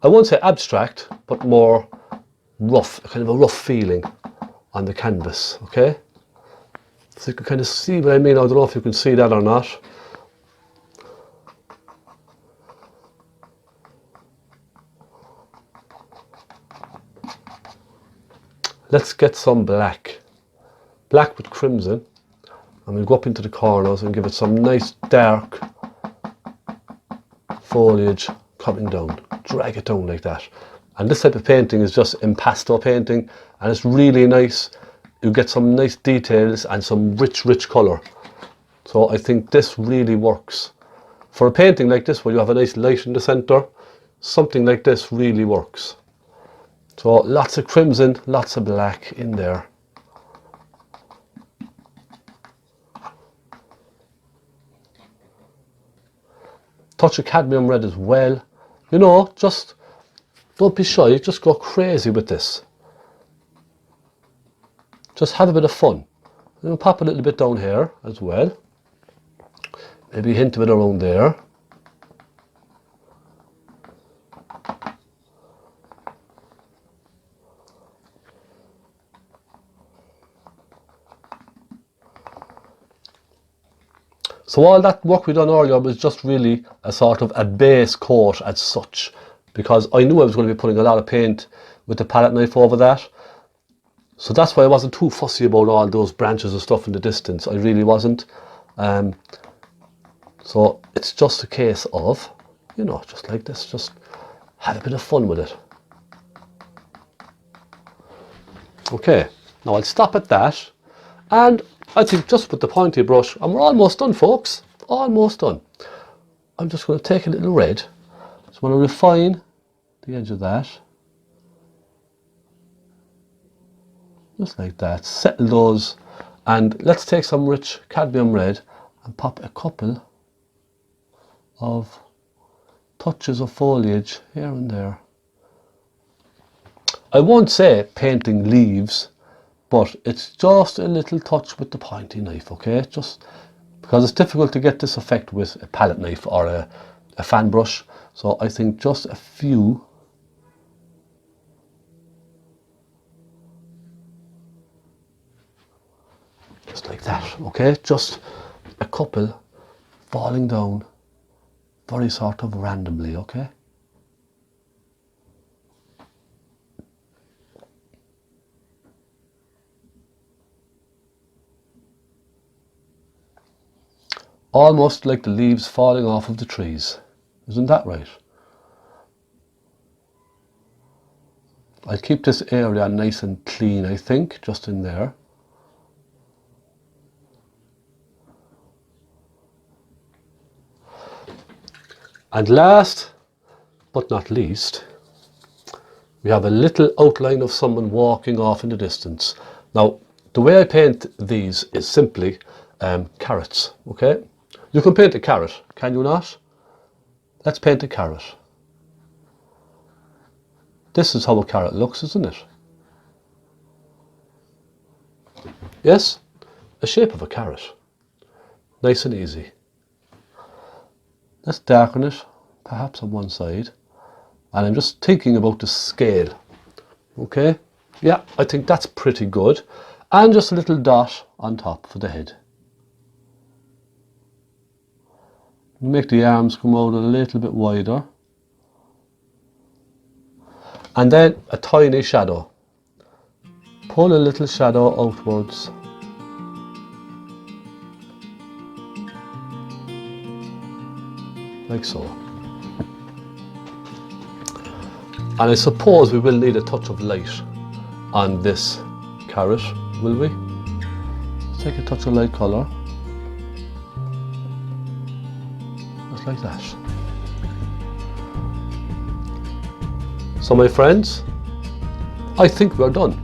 S1: I won't say abstract, but more rough, kind of a rough feeling on the canvas, okay? So you can kind of see what I mean. I don't know if you can see that or not. Let's get some black. Black with crimson. And we'll go up into the corners and give it some nice dark foliage coming down. Drag it down like that. And this type of painting is just impasto painting, and it's really nice. You get some nice details and some rich colour. So I think this really works. For a painting like this where you have a nice light in the centre, something like this really works. So lots of crimson, lots of black in there. Touch of cadmium red as well. You know, just don't be shy, just go crazy with this. Just have a bit of fun. You know, pop a little bit down here as well. Maybe a hint of it around there. So all that work we done earlier was just really a sort of a base coat as such, because I knew I was going to be putting a lot of paint with the palette knife over that. So that's why I wasn't too fussy about all those branches and stuff in the distance. I really wasn't. So it's just a case of, you know, just like this, just have a bit of fun with it. Okay, now I'll stop at that, and I think just with the pointy brush, and we're almost done, folks, almost done. I'm just going to take a little red, so I'm going to refine the edge of that, just like that, settle those, and let's take some rich cadmium red and pop a couple of touches of foliage here and there. I won't say painting leaves, but it's just a little touch with the pointy knife, okay? Just because it's difficult to get this effect with a palette knife or a fan brush. So I think just a few. Just like that, okay? Just a couple falling down very sort of randomly, okay? Almost like the leaves falling off of the trees. Isn't that right? I'll keep this area nice and clean, I think, just in there. And last but not least, we have a little outline of someone walking off in the distance. Now, the way I paint these is simply carrots, okay? You can paint a carrot, can you not? Let's paint a carrot. This is how a carrot looks, isn't it? Yes? A shape of a carrot. Nice and easy. Let's darken it, perhaps on one side. And I'm just thinking about the scale. Okay? Yeah, I think that's pretty good. And just a little dot on top for the head. Make the arms come out a little bit wider. And then a tiny shadow. Pull a little shadow outwards. Like so. And I suppose we will need a touch of light on this carrot, will we? Let's take a touch of light colour. Just like that. So my friends, I think we're done.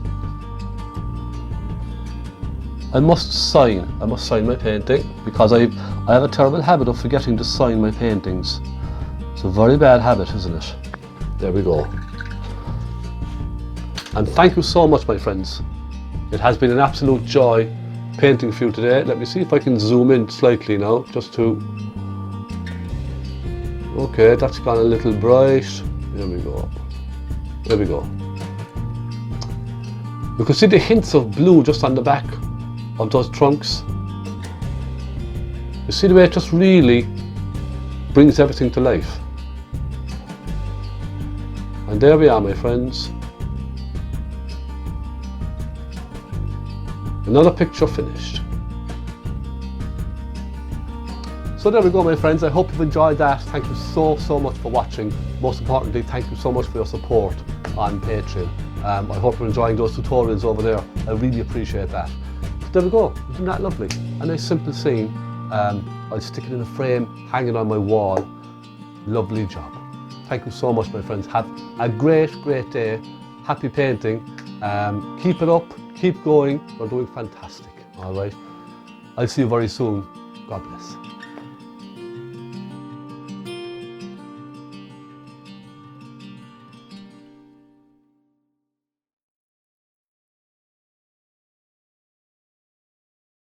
S1: I must sign my painting, because I have a terrible habit of forgetting to sign my paintings. It's a very bad habit, isn't it? There we go. And thank you so much, my friends. It has been an absolute joy painting for you today. Let me see if I can zoom in slightly now, just to... Okay, that's gone a little bright. There we go. There we go. You can see the hints of blue just on the back of those trunks. You see the way it just really brings everything to life. And there we are, my friends. Another picture finished. So there we go, my friends. I hope you've enjoyed that. Thank you so much for watching. Most importantly, thank you so much for your support on Patreon. I hope you're enjoying those tutorials over there. I really appreciate that. So there we go. Isn't that lovely? A nice simple scene. I'll stick it in a frame, hang it on my wall. Lovely job. Thank you so much, my friends. Have a great day. happy painting. Keep it up, keep going, you're doing fantastic, all right? I'll see you very soon. God bless.